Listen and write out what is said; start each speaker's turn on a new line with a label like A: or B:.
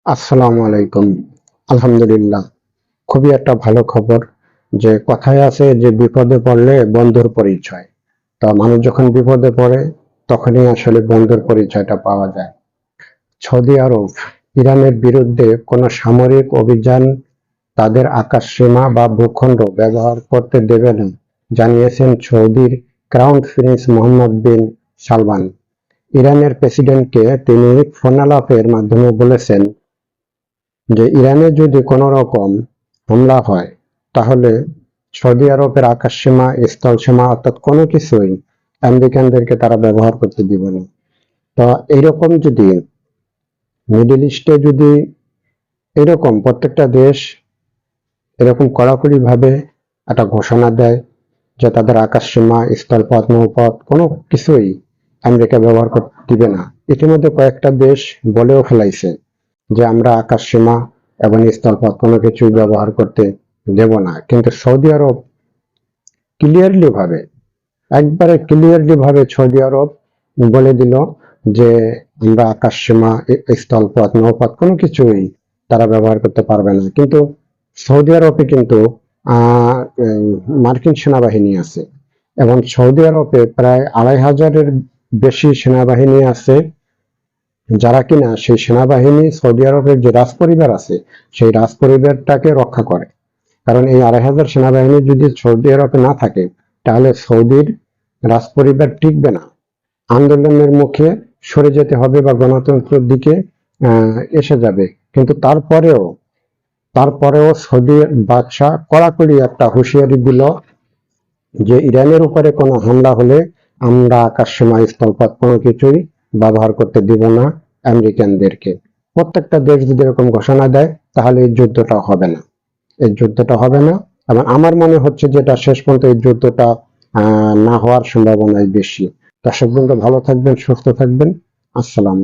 A: আসসালামু আলাইকুম। আলহামদুলিল্লাহ, খুবই একটা ভালো খবর। যে কথায় আছে যে বিপদে পড়লে বন্ধুর পরিচয়। তা মানুষ যখন বিপদে পড়ে তখনই আসলে বন্ধুর পরিচয়টা পাওয়া যায়। সৌদি আরব ইরানের বিরুদ্ধে কোনো সামরিক অভিযান তাদের আকাশসীমা বা ভূখণ্ড ব্যবহার করতে দেবে না, জানিয়েছেন সৌদির ক্রাউন প্রিন্স মোহাম্মদ বিন সালমান। ইরানের প্রেসিডেন্টকে তিনি ফোনালাপের মাধ্যমে বলেছেন যে ইরানে যদি কোনো রকম হামলা হয় তাহলে সৌদি আরবের আকাশসীমা, স্থলসীমা অর্থাৎ কোনো কিছুই আমেরিকানদেরকে তারা ব্যবহার করতে দিবে না। তো এইরকম যদি মিডল ইস্টে যদি এরকম প্রত্যেকটা দেশ এরকম কড়াকড়ি ভাবে একটা ঘোষণা দেয় যে তাদের আকাশসীমা, স্থলপথ, নৌপথ কোনো কিছুই আমেরিকা ব্যবহার করতে দিবে না। ইতিমধ্যে কয়েকটা দেশ বলেও ফেলাইছে যে আমরা আকাশসীমা এবং স্থলপথ কোনো কিছুই ব্যবহার করতে দেব না। কিন্তু সৌদি আরব ক্লিয়ারলি ভাবে, একবারে ক্লিয়ারলি ভাবে সৌদি আরব বলে দিল যে আমরা আকাশসীমা, স্থলপথ, নৌপথ কোনো কিছুই তারা ব্যবহার করতে পারবে না। কিন্তু সৌদি আরবে কিন্তু মার্কিন সেনাবাহিনী আছে এবং সৌদি আরবে প্রায় ২৫০০-এর বেশি সেনাবাহিনী আছে, যারা কিনা সেই সেনাবাহিনী সৌদি আরবের যে রাজপরিবার আছে সেই রাজপরিবারটাকে রক্ষা করে। কারণ এই ২৫০০ সেনাবাহিনী যদি সৌদি আরবে না থাকে তাহলে সৌদির রাজপরিবার টিকবে না, আন্দোলনের মুখে সরে যেতে হবে বা গণতন্ত্রের দিকে এসে যাবে। কিন্তু তারপরেও সৌদি বাদশাহ কড়াকড়ি একটা হুঁশিয়ারি দিল যে ইরানের উপরে কোনো হামলা হলে আমরা আকাশসীমা, স্থলপথ কোনো কিছুই ব্যবহার করতে দিব না আমেরিকানদেরকে। প্রত্যেকটা দেশ যদি এরকম ঘোষণা দেয় তাহলে এই যুদ্ধটা হবে না, এই যুদ্ধটা হবে না। এবং আমার মনে হচ্ছে যেটা শেষ পর্যন্ত এই যুদ্ধটা না হওয়ার সম্ভাবনাই বেশি। দর্শক বন্ধু, ভালো থাকবেন, সুস্থ থাকবেন। আসসালাম।